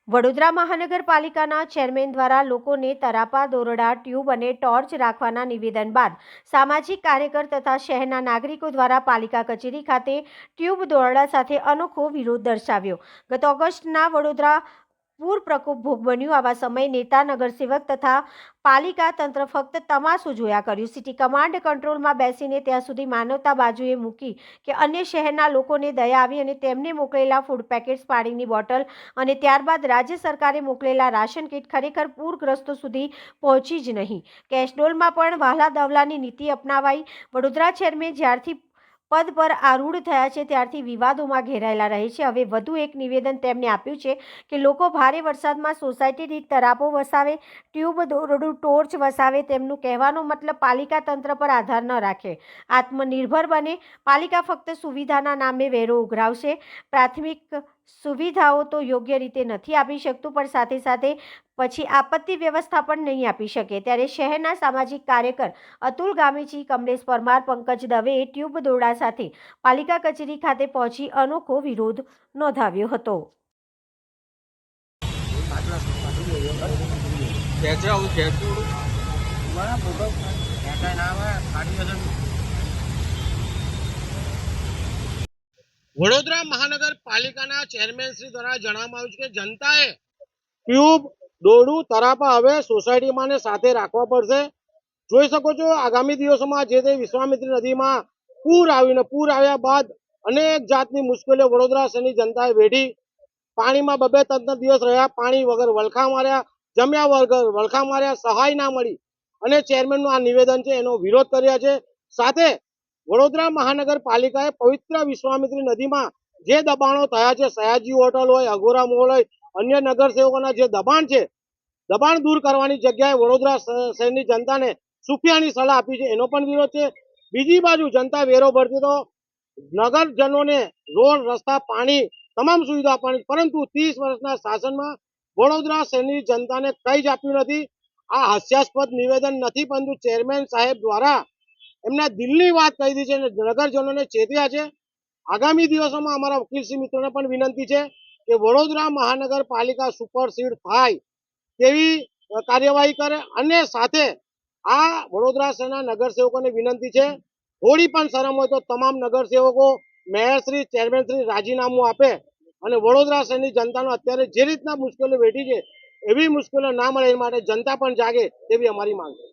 વડોદરા મહાનગરપાલિકાના ચેરમેન દ્વારા લોકોને તરાપા, દોરડા, ટ્યુબ અને ટોર્ચ રાખવાના નિવેદન બાદ સામાજિક કાર્યકર તથા શહેરના નાગરિકો દ્વારા પાલિકા કચેરી ખાતે ટ્યુબ દોરડા સાથે અનોખો વિરોધ દર્શાવ્યો। ગત ઓગસ્ટના વડોદરા પૂર પ્રકોપ ભોગ બન્યું। આવા સમયે નેતા, નગરસેવક તથા પાલિકા તંત્ર ફક્ત તમાશો જોયા કર્યું। સિટી કમાન્ડ કંટ્રોલમાં બેસીને ત્યાં સુધી માનવતા બાજુએ મૂકી કે અન્ય શહેરના લોકોને દયા આવી અને તેમને મોકલેલા ફૂડ પેકેટ્સ, પાણીની બોટલ અને ત્યારબાદ રાજ્ય સરકારે મોકલેલા રાશન કીટ ખરેખર પૂરગ્રસ્તો સુધી પહોંચી જ નહીં। કેશડોલમાં પણ વહાલા દવલાની નીતિ અપનાવાઈ। વડોદરા ચેરમેન જ્યારથી પદ પર આરૂઢ થયા છે ત્યારથી વિવાદોમાં ઘેરાયેલા રહે છે। હવે વધુ એક નિવેદન તેમણે આપ્યું છે કે લોકો ભારે વરસાદમાં સોસાયટી દીઠ તરાપો વસાવે, ટ્યુબ, દોરડું, ટોર્ચ વસાવે। તેમનું કહેવાનો મતલબ પાલિકા તંત્ર પર આધાર ન રાખે, આત્મનિર્ભર બને। પાલિકા ફક્ત સુવિધાના નામે વેરો ઉઘરાવશે। પ્રાથમિક સુવિધાઓ તો યોગ્ય રીતે નથી આપી શકતું, પણ સાથે સાથે પછી આપત્તિ વ્યવસ્થાપન નહીં આપી શકે। ત્યારે શહેરના સામાજિક કાર્યકર અતુલ ગામેચી, કમલેશ પરમાર, પંકજ દવેએ ટ્યુબ દોરડા સાથે પાલિકા કચેરી ખાતે પહોંચી અનોખો વિરોધ નોંધાવ્યો હતો। વડોદરા મહાનગરપાલિકાના ચેરમેન શ્રી દ્વારા જણાવવામાં આવ્યું છે કે જનતાએ ટ્યુબ, દોરડું, તરાપા હવે સોસાયટીમાં ને સાથે રાખવા પડશે। જોઈ શકો છો આગામી દિવસોમાં જે તે વિશ્વામિત્રી નદીમાં પૂર આવ્યા બાદ અનેક જાતની મુશ્કેલીઓ વડોદરા શહેરની જનતાએ વેઠી। પાણીમાં બબે ત્રણ દિવસ રહ્યા, પાણી વગર વલખા માર્યા, જમ્યા વગર વલખા માર્યા, સહાય ના મળી અને ચેરમેનનું આ નિવેદન છે એનો વિરોધ કર્યા છે। સાથે વડોદરા મહાનગરપાલિકાએ પવિત્ર વિશ્વામિત્રી નદીમાં જે દબાણો થયા છે, સયાજી હોટલ હોય, અઘોરા મોલ હોય, અન્ય નગરસેવકોના જે દબાણ છે, દબાણ દૂર કરવાની જગ્યાએ વડોદરા શહેરની જનતાને સુફિયાની સલાહ આપી છે એનો પણ વિરોધ છે। બીજી બાજુ જનતા વેરો ભરતી તો નગરજનોને રોડ, રસ્તા, પાણી તમામ સુવિધા આપવાની, પરંતુ 30 વર્ષના શાસનમાં વડોદરા શહેરની જનતાને કંઈ જ આપ્યું નથી। આ હાસ્યાસ્પદ નિવેદન નથી, પરંતુ ચેરમેન સાહેબ દ્વારા એમના દિલની વાત કહી દીધી છે અને નગરજનોને ચેત્યા છે। આગામી દિવસોમાં અમારા વકીલશ્રી મિત્રોને પણ વિનંતી છે કે વડોદરા મહાનગરપાલિકા સુપરસીડ થાય તેવી કાર્યવાહી કરે અને સાથે આ વડોદરા શહેરના નગરસેવકોને વિનંતી છે, થોડી પણ શરમ હોય તો તમામ નગરસેવકો, મેયરશ્રી, ચેરમેનશ્રી રાજીનામું આપે અને વડોદરા શહેરની જનતાનો અત્યારે જે રીતના મુશ્કેલીઓ વેઠી છે એવી મુશ્કેલીઓ ના મળે એ માટે જનતા પણ જાગે તેવી અમારી માંગ છે।